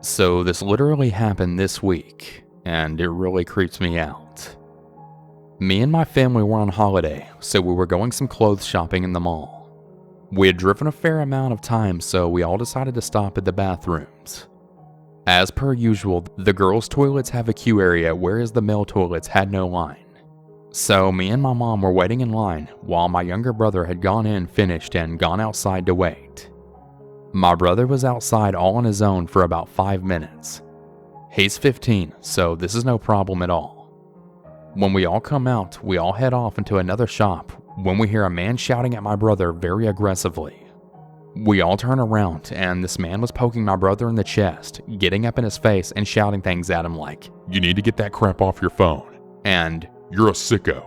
So this literally happened this week, and it really creeps me out. Me and my family were on holiday, so we were going some clothes shopping in the mall. We had driven a fair amount of time, so we all decided to stop at the bathrooms. As per usual, the girls' toilets have a queue area, whereas the male toilets had no line. So me and my mom were waiting in line, while my younger brother had gone in, finished, and gone outside to wait. My brother was outside all on his own for about 5 minutes. He's 15, so this is no problem at all. When we all come out, we all head off into another shop when we hear a man shouting at my brother very aggressively. We all turn around, and this man was poking my brother in the chest, getting up in his face and shouting things at him like, "You need to get that crap off your phone," and "You're a sicko."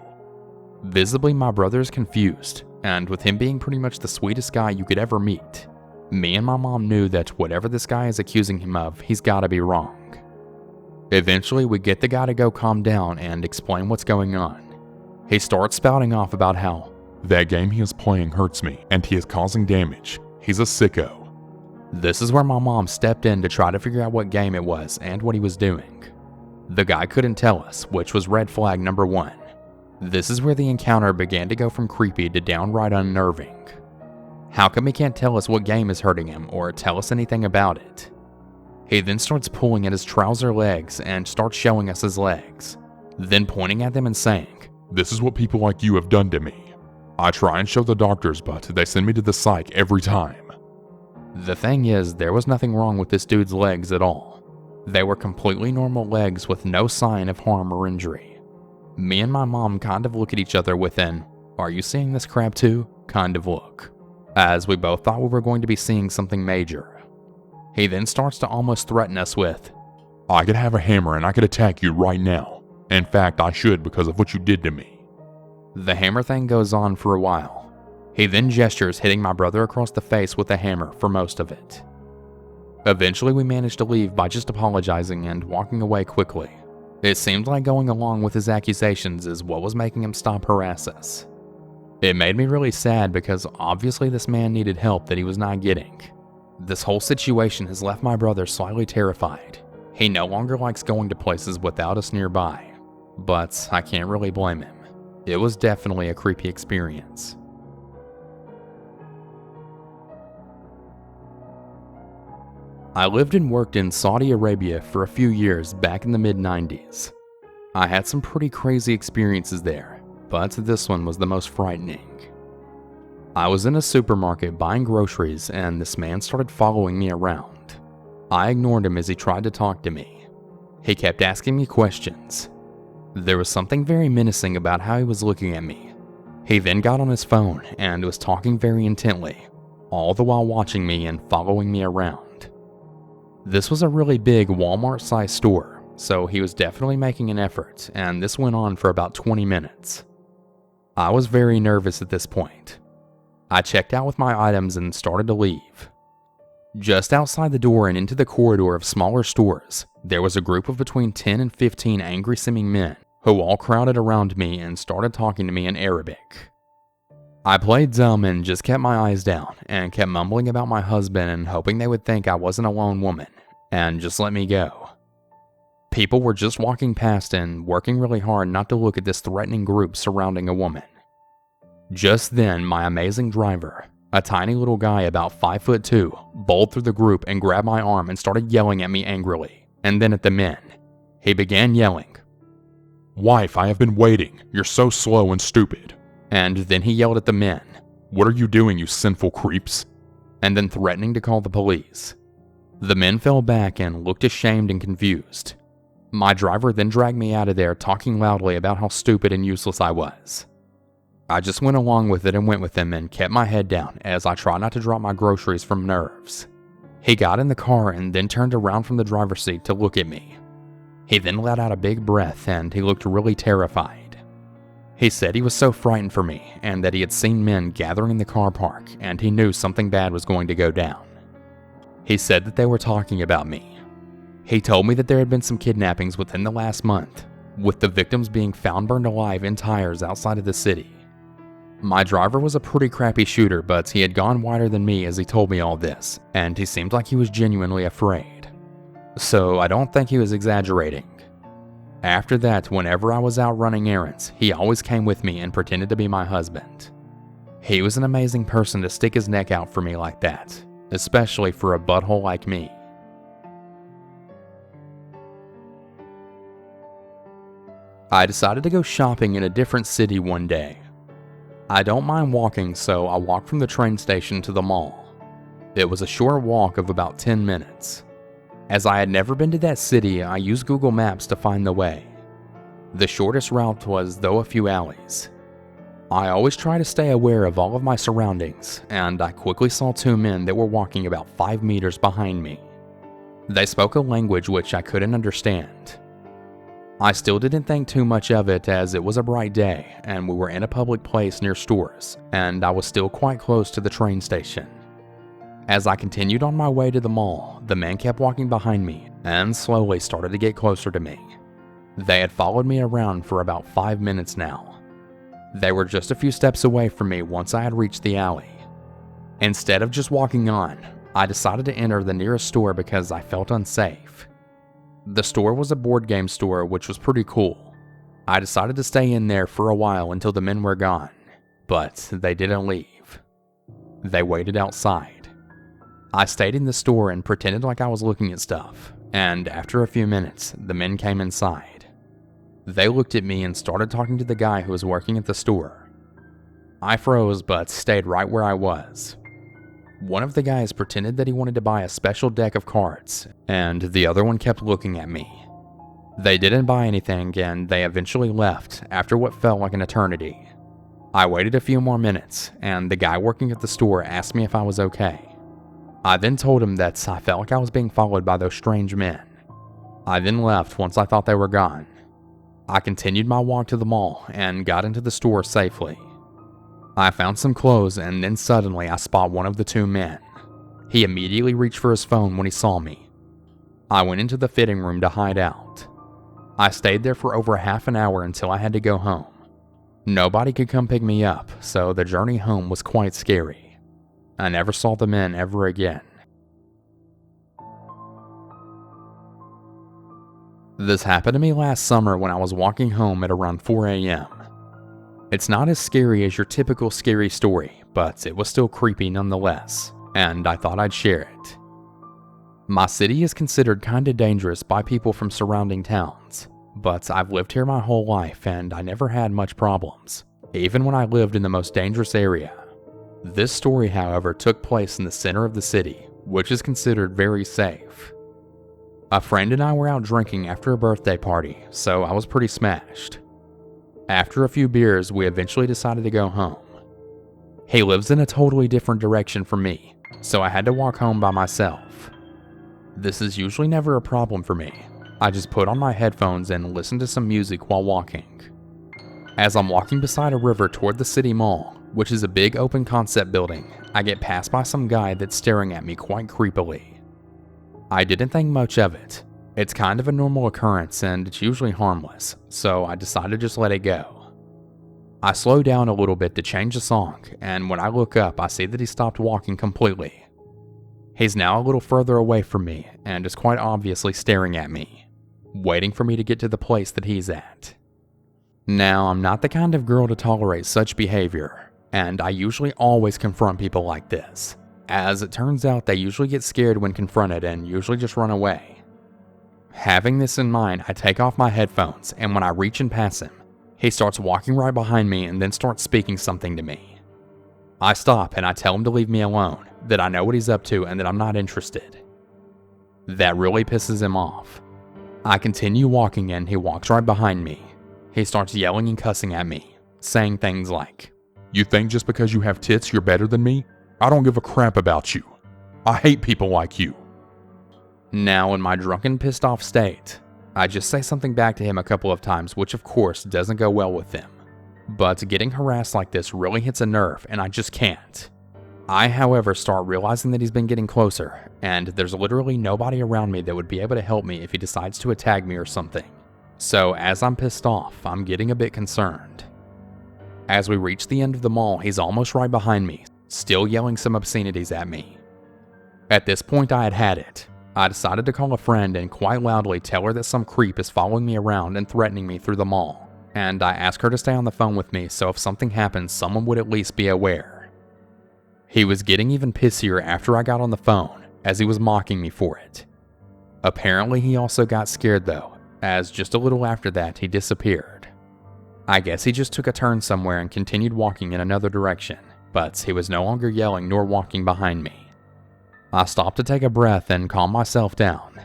Visibly, my brother is confused, and with him being pretty much the sweetest guy you could ever meet, me and my mom knew that whatever this guy is accusing him of, he's gotta be wrong. Eventually, we get the guy to go calm down and explain what's going on. He starts spouting off about how, "That game he is playing hurts me, and he is causing damage. He's a sicko." This is where my mom stepped in to try to figure out what game it was and what he was doing. The guy couldn't tell us, which was red flag number 1. This is where the encounter began to go from creepy to downright unnerving. How come he can't tell us what game is hurting him or tell us anything about it? He then starts pulling at his trouser legs and starts showing us his legs, then pointing at them and saying, "This is what people like you have done to me. I try and show the doctors, but they send me to the psych every time." The thing is, there was nothing wrong with this dude's legs at all. They were completely normal legs with no sign of harm or injury. Me and my mom kind of look at each other with an, "Are you seeing this crap too?" kind of look, as we both thought we were going to be seeing something major. He then starts to almost threaten us with, "I could have a hammer and I could attack you right now. In fact, I should because of what you did to me." The hammer thing goes on for a while. He then gestures, hitting my brother across the face with a hammer for most of it. Eventually, we managed to leave by just apologizing and walking away quickly. It seemed like going along with his accusations is what was making him stop harass us. It made me really sad because obviously this man needed help that he was not getting. This whole situation has left my brother slightly terrified. He no longer likes going to places without us nearby, but I can't really blame him. It was definitely a creepy experience. I lived and worked in Saudi Arabia for a few years back in the mid-90s. I had some pretty crazy experiences there, but this one was the most frightening. I was in a supermarket buying groceries and this man started following me around. I ignored him as he tried to talk to me. He kept asking me questions. There was something very menacing about how he was looking at me. He then got on his phone and was talking very intently, all the while watching me and following me around. This was a really big Walmart-sized store, so he was definitely making an effort, and this went on for about 20 minutes. I was very nervous at this point. I checked out with my items and started to leave. Just outside the door and into the corridor of smaller stores, there was a group of between 10 and 15 angry-seeming men who all crowded around me and started talking to me in Arabic. I played dumb and just kept my eyes down and kept mumbling about my husband and hoping they would think I wasn't a lone woman and just let me go. People were just walking past and working really hard not to look at this threatening group surrounding a woman. Just then, my amazing driver, a tiny little guy about 5'2", bowled through the group and grabbed my arm and started yelling at me angrily, and then at the men. He began yelling, "Wife, I have been waiting. You're so slow and stupid." And then he yelled at the men, "What are you doing, you sinful creeps?" and then threatening to call the police. The men fell back and looked ashamed and confused. My driver then dragged me out of there talking loudly about how stupid and useless I was. I just went along with it and went with him and kept my head down as I tried not to drop my groceries from nerves. He got in the car and then turned around from the driver's seat to look at me. He then let out a big breath and he looked really terrified. He said he was so frightened for me and that he had seen men gathering in the car park and he knew something bad was going to go down. He said that they were talking about me. He told me that there had been some kidnappings within the last month, with the victims being found burned alive in tires outside of the city. My driver was a pretty crappy shooter, but he had gone wider than me as he told me all this, and he seemed like he was genuinely afraid. so I don't think he was exaggerating. After that, whenever I was out running errands, he always came with me and pretended to be my husband. He was an amazing person to stick his neck out for me like that, especially for a butthole like me. I decided to go shopping in a different city one day. I don't mind walking, so I walked from the train station to the mall. It was a short walk of about 10 minutes. As I had never been to that city, I used Google Maps to find the way. The shortest route was through a few alleys. I always try to stay aware of all of my surroundings, and I quickly saw two men that were walking about 5 meters behind me. They spoke a language which I couldn't understand. I still didn't think too much of it as it was a bright day and we were in a public place near stores, and I was still quite close to the train station. As I continued on my way to the mall, the men kept walking behind me and slowly started to get closer to me. They had followed me around for about 5 minutes now. They were just a few steps away from me once I had reached the alley. Instead of just walking on, I decided to enter the nearest store because I felt unsafe. The store was a board game store, which was pretty cool. I decided to stay in there for a while until the men were gone, but they didn't leave. They waited outside. I stayed in the store and pretended like I was looking at stuff, and after a few minutes, the men came inside. They looked at me and started talking to the guy who was working at the store. I froze but stayed right where I was. One of the guys pretended that he wanted to buy a special deck of cards, and the other one kept looking at me. They didn't buy anything, and they eventually left after what felt like an eternity. I waited a few more minutes, and the guy working at the store asked me if I was okay. I then told him that I felt like I was being followed by those strange men. I then left once I thought they were gone. I continued my walk to the mall and got into the store safely. I found some clothes, and then suddenly I spot one of the two men. He immediately reached for his phone when he saw me. I went into the fitting room to hide out. I stayed there for over half an hour until I had to go home. Nobody could come pick me up, so the journey home was quite scary. I never saw the men ever again. This happened to me last summer when I was walking home at around 4 a.m. It's not as scary as your typical scary story, but it was still creepy nonetheless, and I thought I'd share it. My city is considered kinda dangerous by people from surrounding towns, but I've lived here my whole life and I never had much problems, even when I lived in the most dangerous area. This story, however, took place in the center of the city, which is considered very safe. A friend and I were out drinking after a birthday party, so I was pretty smashed. After a few beers, we eventually decided to go home. He lives in a totally different direction from me, so I had to walk home by myself. This is usually never a problem for me. I just put on my headphones and listen to some music while walking. As I'm walking beside a river toward the city mall, which is a big open concept building, I get passed by some guy that's staring at me quite creepily. I didn't think much of it. It's kind of a normal occurrence and it's usually harmless, so I decided to just let it go. I slow down a little bit to change the song, and when I look up, I see that he stopped walking completely. He's now a little further away from me and is quite obviously staring at me, waiting for me to get to the place that he's at. Now, I'm not the kind of girl to tolerate such behavior, and I usually always confront people like this. As it turns out, they usually get scared when confronted and usually just run away. Having this in mind, I take off my headphones, and when I reach and pass him, he starts walking right behind me and then starts speaking something to me. I stop and I tell him to leave me alone, that I know what he's up to and that I'm not interested. That really pisses him off. I continue walking and he walks right behind me. He starts yelling and cussing at me, saying things like, "You think just because you have tits you're better than me? I don't give a crap about you. I hate people like you." Now, in my drunken, pissed off state, I just say something back to him a couple of times, which of course doesn't go well with him. But getting harassed like this really hits a nerve and I just can't. I, however, start realizing that he's been getting closer, and there's literally nobody around me that would be able to help me if he decides to attack me or something. So as I'm pissed off, I'm getting a bit concerned. As we reach the end of the mall, he's almost right behind me, still yelling some obscenities at me. At this point, I had had it. I decided to call a friend and quite loudly tell her that some creep is following me around and threatening me through the mall, and I asked her to stay on the phone with me so if something happened, someone would at least be aware. He was getting even pissier after I got on the phone, as he was mocking me for it. Apparently he also got scared though, as just a little after that he disappeared. I guess he just took a turn somewhere and continued walking in another direction, but he was no longer yelling nor walking behind me. I stopped to take a breath and calm myself down.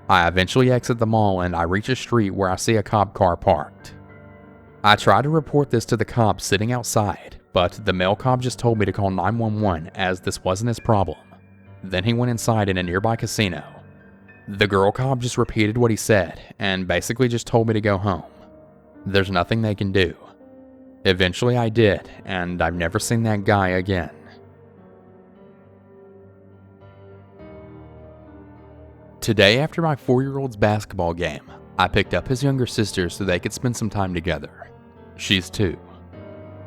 I eventually exit the mall and I reach a street where I see a cop car parked. I tried to report this to the cop sitting outside, but the male cop just told me to call 911 as this wasn't his problem. Then he went inside in a nearby casino. The girl cop just repeated what he said and basically just told me to go home. There's nothing they can do. Eventually I did, and I've never seen that guy again. Today, after my 4-year-old's basketball game, I picked up his younger sister so they could spend some time together. She's 2.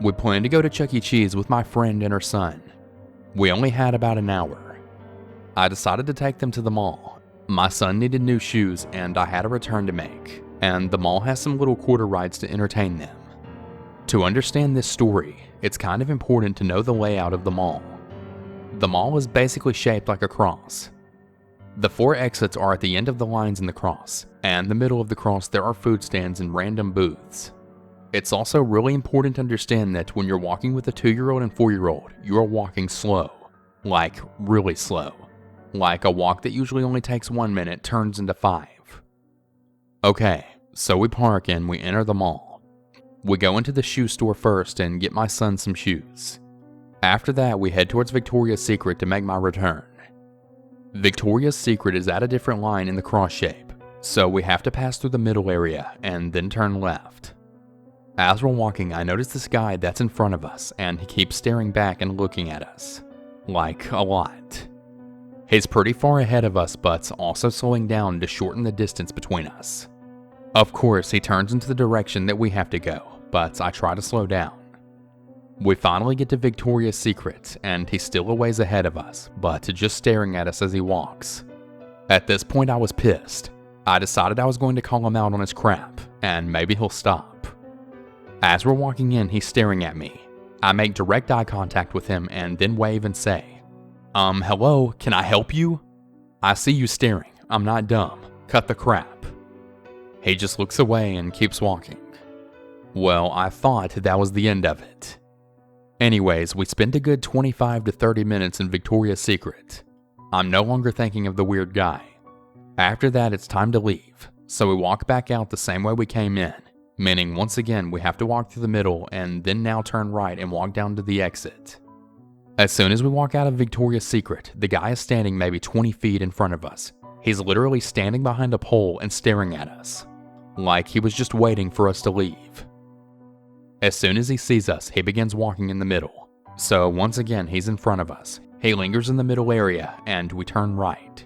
We planned to go to Chuck E. Cheese with my friend and her son. We only had about an hour. I decided to take them to the mall. My son needed new shoes and I had a return to make, and the mall has some little quarter rides to entertain them. To understand this story, it's kind of important to know the layout of the mall. The mall is basically shaped like a cross. The 4 exits are at the end of the lines in the cross, and in the middle of the cross there are food stands and random booths. It's also really important to understand that when you're walking with a 2-year-old and 4-year-old, you are walking slow. Like, really slow. Like a walk that usually only takes 1 minute turns into 5. Okay, so we park and we enter the mall. We go into the shoe store first and get my son some shoes. After that, we head towards Victoria's Secret to make my return. Victoria's Secret is at a different line in the cross shape, so we have to pass through the middle area and then turn left. As we're walking, I notice this guy that's in front of us, and he keeps staring back and looking at us. Like, a lot. He's pretty far ahead of us, but also slowing down to shorten the distance between us. Of course, he turns into the direction that we have to go, but I try to slow down. We finally get to Victoria's Secret, and he's still a ways ahead of us, but just staring at us as he walks. At this point I was pissed. I decided I was going to call him out on his crap, and maybe he'll stop. As we're walking in, he's staring at me. I make direct eye contact with him and then wave and say, hello, can I help you? I see you staring, I'm not dumb, cut the crap. He just looks away and keeps walking. Well, I thought that was the end of it. Anyways, we spend a good 25 to 30 minutes in Victoria's Secret. I'm no longer thinking of the weird guy. After that, it's time to leave, so we walk back out the same way we came in, meaning once again we have to walk through the middle and then now turn right and walk down to the exit. As soon as we walk out of Victoria's Secret, the guy is standing maybe 20 feet in front of us. He's literally standing behind a pole and staring at us, like he was just waiting for us to leave. As soon as he sees us, he begins walking in the middle. So once again, he's in front of us. He lingers in the middle area, and we turn right.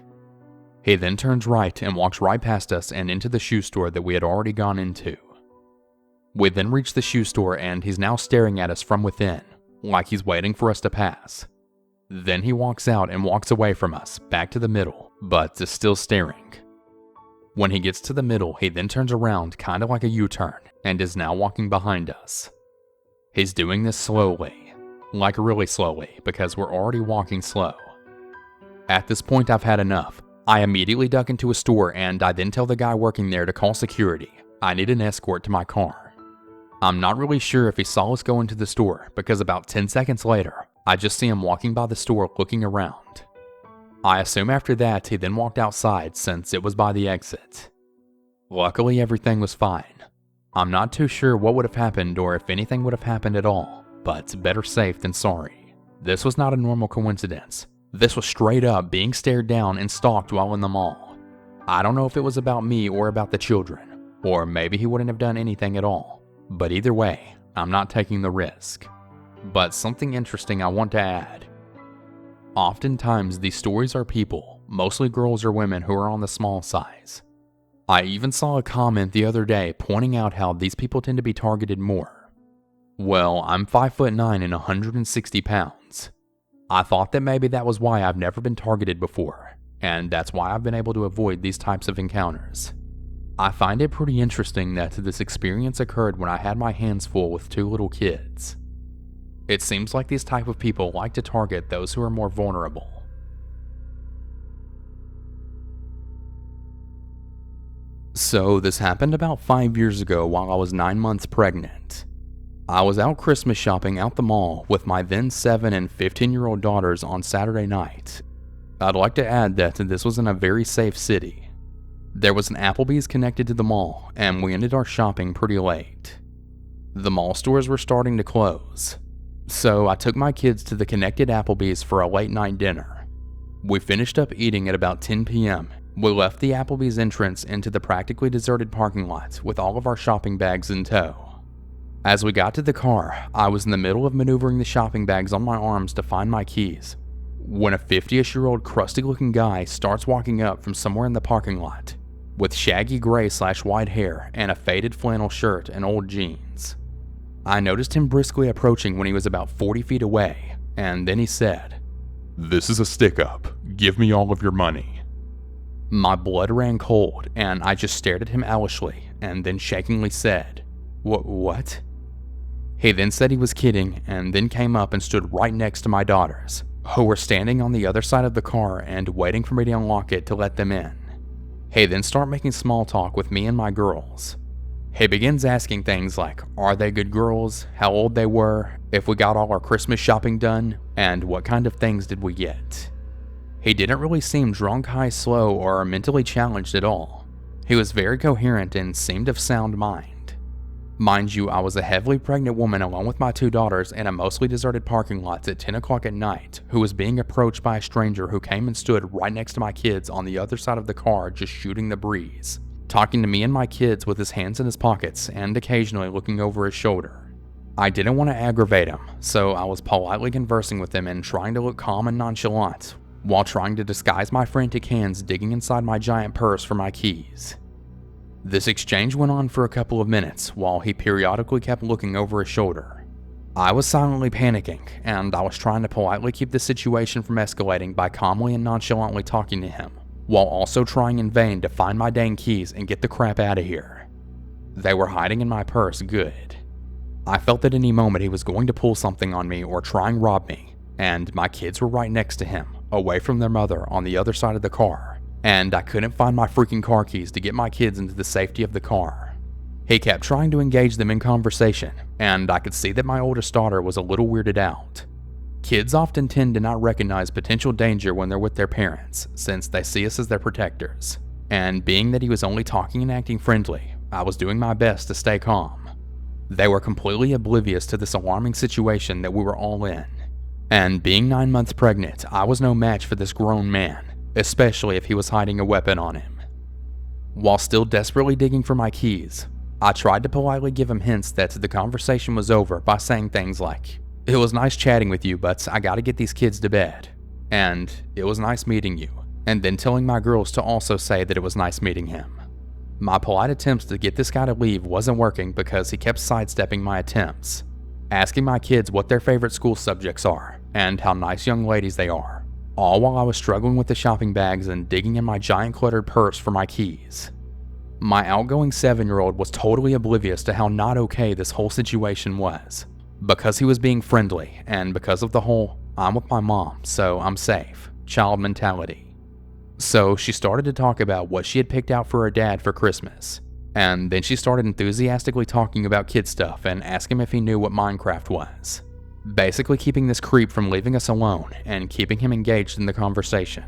He then turns right and walks right past us and into the shoe store that we had already gone into. We then reach the shoe store, and he's now staring at us from within, like he's waiting for us to pass. Then he walks out and walks away from us, back to the middle, but is still staring. When he gets to the middle, he then turns around, kind of like a U-turn, and is now walking behind us. He's doing this slowly, like really slowly, because we're already walking slow. At this point, I've had enough. I immediately duck into a store, and I then tell the guy working there to call security. I need an escort to my car. I'm not really sure if he saw us go into the store, because about 10 seconds later, I just see him walking by the store looking around. I assume after that he then walked outside since it was by the exit. Luckily everything was fine. I'm not too sure what would have happened or if anything would have happened at all, but better safe than sorry. This was not a normal coincidence. This was straight up being stared down and stalked while in the mall. I don't know if it was about me or about the children, or maybe he wouldn't have done anything at all. But either way, I'm not taking the risk. But something interesting I want to add. Oftentimes, these stories are people, mostly girls or women who are on the small size. I even saw a comment the other day pointing out how these people tend to be targeted more. Well, I'm 5'9" and 160 pounds. I thought that maybe that was why I've never been targeted before, and that's why I've been able to avoid these types of encounters. I find it pretty interesting that this experience occurred when I had my hands full with 2 little kids. It seems like these type of people like to target those who are more vulnerable. So this happened about 5 years ago while I was 9 months pregnant. I was out Christmas shopping out the mall with my then 7 and 15-year-old daughters on Saturday night. I'd like to add that this was in a very safe city. There was an Applebee's connected to the mall, and we ended our shopping pretty late. The mall stores were starting to close, so I took my kids to the connected Applebee's for a late night dinner. We finished up eating at about 10 p.m. We left the Applebee's entrance into the practically deserted parking lot with all of our shopping bags in tow. As we got to the car, I was in the middle of maneuvering the shopping bags on my arms to find my keys, when a 50-ish-year-old crusty-looking guy starts walking up from somewhere in the parking lot, with shaggy gray/white hair and a faded flannel shirt and old jeans. I noticed him briskly approaching when he was about 40 feet away, and then he said, "This is a stick-up. Give me all of your money." My blood ran cold, and I just stared at him owlishly, and then shakingly said, What? He then said he was kidding, and then came up and stood right next to my daughters, who were standing on the other side of the car and waiting for me to unlock it to let them in. He then started making small talk with me and my girls. He begins asking things like, are they good girls, how old they were, if we got all our Christmas shopping done, and what kind of things did we get. He didn't really seem drunk, high, slow, or mentally challenged at all. He was very coherent and seemed of sound mind. Mind you, I was a heavily pregnant woman along with my 2 daughters in a mostly deserted parking lot at 10 o'clock at night who was being approached by a stranger who came and stood right next to my kids on the other side of the car just shooting the breeze, talking to me and my kids with his hands in his pockets and occasionally looking over his shoulder. I didn't want to aggravate him, so I was politely conversing with him and trying to look calm and nonchalant, while trying to disguise my frantic hands digging inside my giant purse for my keys. This exchange went on for a couple of minutes while he periodically kept looking over his shoulder. I was silently panicking, and I was trying to politely keep the situation from escalating by calmly and nonchalantly talking to him, while also trying in vain to find my dang keys and get the crap out of here. They were hiding in my purse good. I felt at any moment he was going to pull something on me or try and rob me, and my kids were right next to him, away from their mother on the other side of the car, and I couldn't find my freaking car keys to get my kids into the safety of the car. He kept trying to engage them in conversation, and I could see that my oldest daughter was a little weirded out. Kids often tend to not recognize potential danger when they're with their parents, since they see us as their protectors. And being that he was only talking and acting friendly, I was doing my best to stay calm. They were completely oblivious to this alarming situation that we were all in. And being 9 months pregnant, I was no match for this grown man, especially if he was hiding a weapon on him. While still desperately digging for my keys, I tried to politely give him hints that the conversation was over by saying things like, "It was nice chatting with you, but I gotta get these kids to bed," and "It was nice meeting you," and then telling my girls to also say that it was nice meeting him. My polite attempts to get this guy to leave wasn't working because he kept sidestepping my attempts, asking my kids what their favorite school subjects are, and how nice young ladies they are, all while I was struggling with the shopping bags and digging in my giant cluttered purse for my keys. My outgoing 7-year-old was totally oblivious to how not okay this whole situation was, because he was being friendly, and because of the whole, I'm with my mom, so I'm safe, child mentality. So she started to talk about what she had picked out for her dad for Christmas, and then she started enthusiastically talking about kid stuff and asking him if he knew what Minecraft was. Basically keeping this creep from leaving us alone and keeping him engaged in the conversation.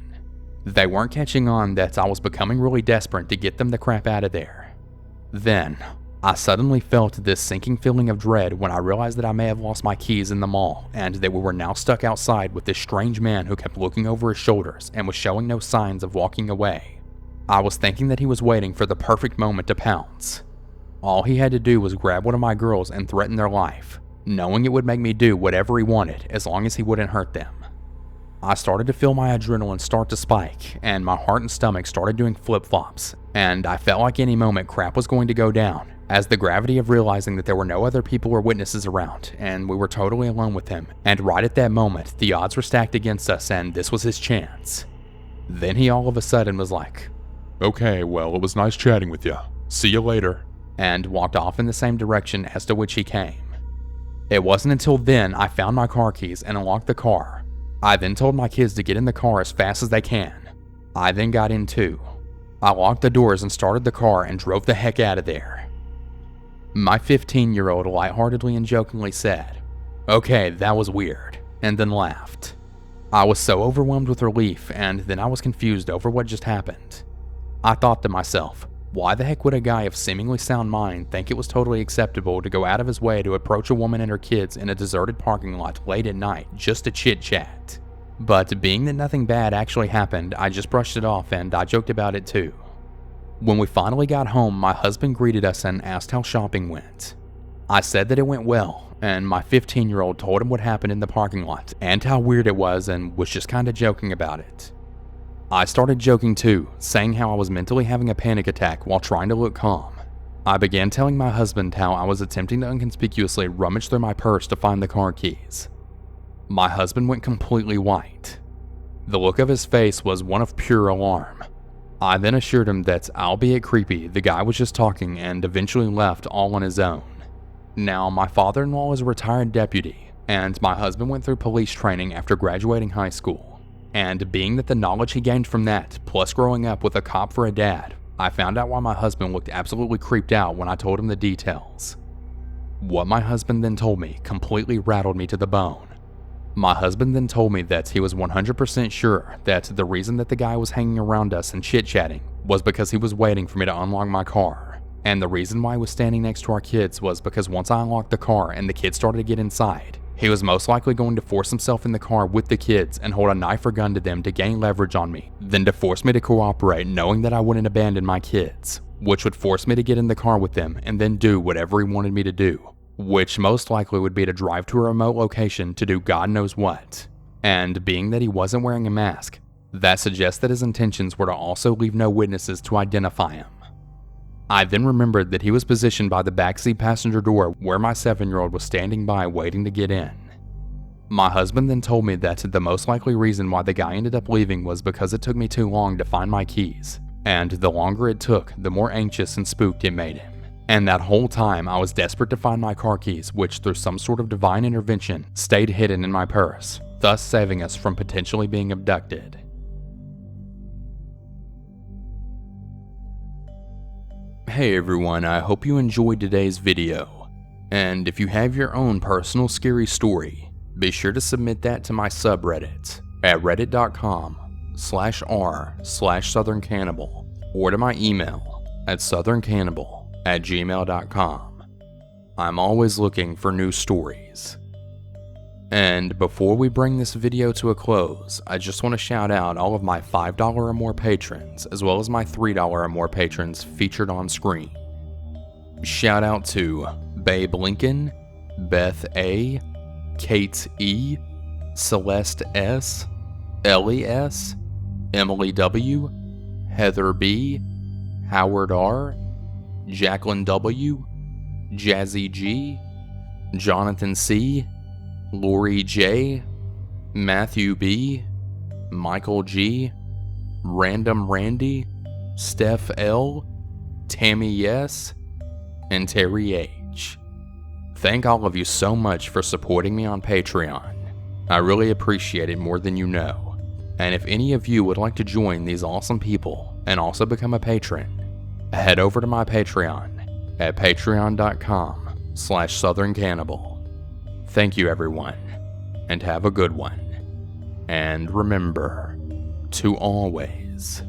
They weren't catching on that I was becoming really desperate to get them the crap out of there. Then, I suddenly felt this sinking feeling of dread when I realized that I may have lost my keys in the mall and that we were now stuck outside with this strange man who kept looking over his shoulders and was showing no signs of walking away. I was thinking that he was waiting for the perfect moment to pounce. All he had to do was grab one of my girls and threaten their life, knowing it would make me do whatever he wanted as long as he wouldn't hurt them. I started to feel my adrenaline start to spike, and my heart and stomach started doing flip-flops, and I felt like any moment crap was going to go down, as the gravity of realizing that there were no other people or witnesses around, and we were totally alone with him, and right at that moment, the odds were stacked against us and this was his chance. Then he all of a sudden was like, Okay, well, it was nice chatting with you. See you later. and walked off in the same direction as to which he came. It wasn't until then I found my car keys and unlocked the car. I then told my kids to get in the car as fast as they can. I then got in too. I locked the doors and started the car and drove the heck out of there. My 15-year-old lightheartedly and jokingly said, "Okay, that was weird," and then laughed. I was so overwhelmed with relief, and then I was confused over what just happened. I thought to myself, why the heck would a guy of seemingly sound mind think it was totally acceptable to go out of his way to approach a woman and her kids in a deserted parking lot late at night just to chit-chat? But being that nothing bad actually happened, I just brushed it off and I joked about it too. When we finally got home, my husband greeted us and asked how shopping went. I said that it went well, and my 15-year-old told him what happened in the parking lot and how weird it was and was just kinda joking about it. I started joking too, saying how I was mentally having a panic attack while trying to look calm. I began telling my husband how I was attempting to inconspicuously rummage through my purse to find the car keys. My husband went completely white. The look of his face was one of pure alarm. I then assured him that, albeit creepy, the guy was just talking and eventually left all on his own. Now, my father-in-law is a retired deputy, and my husband went through police training after graduating high school. And being that the knowledge he gained from that, plus growing up with a cop for a dad, I found out why my husband looked absolutely creeped out when I told him the details. What my husband then told me completely rattled me to the bone. My husband then told me that he was 100% sure that the reason that the guy was hanging around us and chit-chatting was because he was waiting for me to unlock my car. And the reason why he was standing next to our kids was because once I unlocked the car and the kids started to get inside, he was most likely going to force himself in the car with the kids and hold a knife or gun to them to gain leverage on me, then to force me to cooperate knowing that I wouldn't abandon my kids, which would force me to get in the car with them and then do whatever he wanted me to do, which most likely would be to drive to a remote location to do God knows what. And being that he wasn't wearing a mask, that suggests that his intentions were to also leave no witnesses to identify him. I then remembered that he was positioned by the backseat passenger door where my 7-year-old was standing by waiting to get in. My husband then told me that the most likely reason why the guy ended up leaving was because it took me too long to find my keys, and the longer it took, the more anxious and spooked it made him. And that whole time I was desperate to find my car keys, which through some sort of divine intervention stayed hidden in my purse, thus saving us from potentially being abducted. Hey everyone, I hope you enjoyed today's video. And if you have your own personal scary story, be sure to submit that to my subreddit at reddit.com/r/southerncannibal or to my email at southerncannibal@gmail.com. I'm always looking for new stories. And before we bring this video to a close, I just want to shout out all of my $5 or more patrons, as well as my $3 or more patrons featured on screen. Shout out to Babe Lincoln, Beth A, Kate E, Celeste S, Ellie S, Emily W, Heather B, Howard R, Jacqueline W, Jazzy G, Jonathan C, Lori J, Matthew B, Michael G, Random Randy, Steph L, Tammy S, and Terry H. Thank all of you so much for supporting me on Patreon. I really appreciate it more than you know. And if any of you would like to join these awesome people and also become a patron, head over to my Patreon at patreon.com/southerncannibal. Thank you everyone, and have a good one. And remember to always